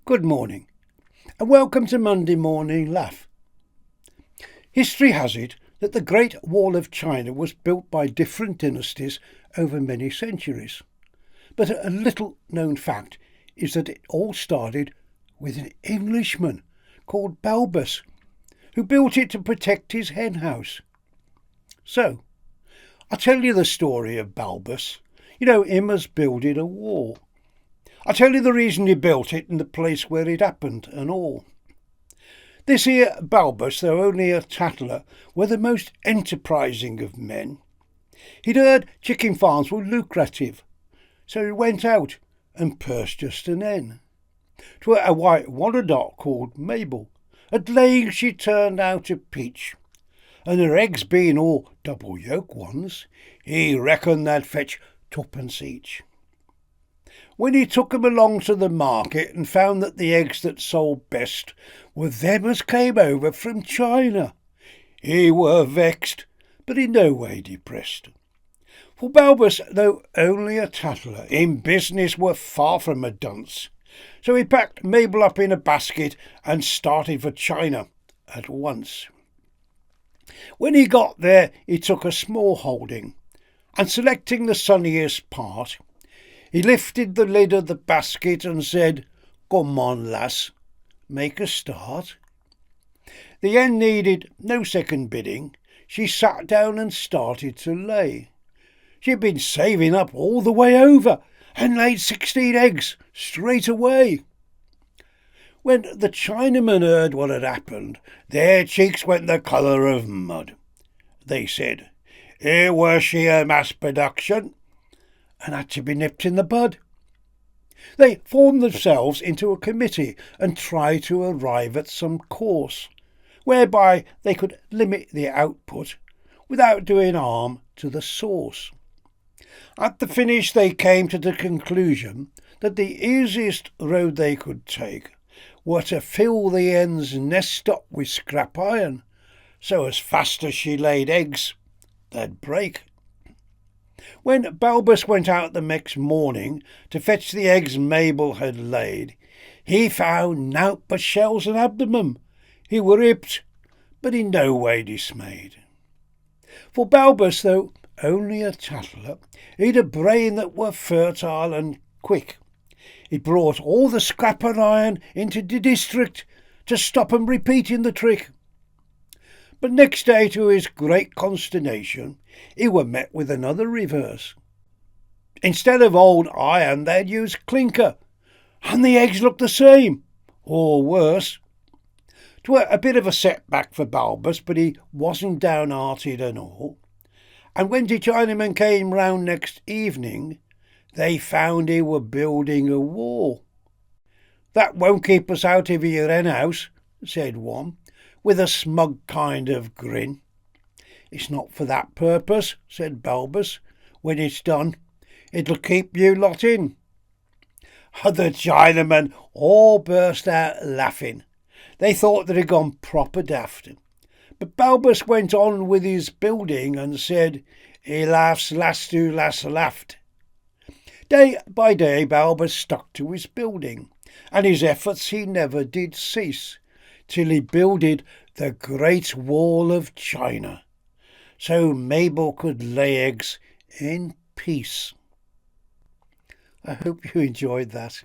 Good morning, and welcome to Monday Morning Laugh. History has it that the Great Wall of China was built by different dynasties over many centuries. But a little known fact is that it all started with an Englishman called Balbus, who built it to protect his hen house. So, I'll tell you the story of Balbus. You know, him as builded a wall. I'll tell you the reason he built it and the place where it happened and all. This here Balbus, though only a tattler, were the most enterprising of men. He'd heard chicken farms were lucrative, so he went out and purchased an hen. 'Twere a white Wyandotte called Mabel. At laying she turned out a peach, and her eggs being all double yolk ones, he reckoned they'd fetch twopence each. When he took 'em along to the market and found that the eggs that sold best were them as came over from China, he were vexed, but in no way depressed. For Balbus, though only a tattler, in business were far from a dunce, so he packed Mabel up in a basket and started for China at once. When he got there, he took a small holding, and selecting the sunniest part, he lifted the lid of the basket and said, "Come on, lass, make a start." The hen needed no second bidding. She sat down and started to lay. She'd been saving up all the way over and laid 16 eggs straight away. When the Chinamen heard what had happened, their cheeks went the colour of mud. They said, "Here were she a mass production," and had to be nipped in the bud. They formed themselves into a committee and tried to arrive at some course whereby they could limit the output without doing harm to the source. At the finish they came to the conclusion that the easiest road they could take were to fill the hen's nest up with scrap iron, so as fast as she laid eggs they'd break. When Balbus went out the next morning to fetch the eggs Mabel had laid, he found nought but shells and abdomen. He were hipped, but in no way dismayed. For Balbus, though only a tattler, he'd a brain that were fertile and quick. He brought all the scrap and iron into the district to stop 'em repeating the trick. But next day, to his great consternation, he were met with another reverse. Instead of old iron, they'd used clinker, and the eggs looked the same, or worse. 'Twere a bit of a setback for Balbus, but he wasn't downhearted and all. And when the Chinamen came round next evening, they found he were building a wall. "That won't keep us out of your hen house," said one, with a smug kind of grin. "It's not for that purpose," said Balbus. "When it's done, it'll keep you lot in." The Chinamen all burst out laughing. They thought that he'd gone proper daft. But Balbus went on with his building and said, "He laughs last who last laughed." Day by day Balbus stuck to his building, and his efforts he never did cease, till he builded the Great Wall of China, so Mabel could lay eggs in peace. I hope you enjoyed that.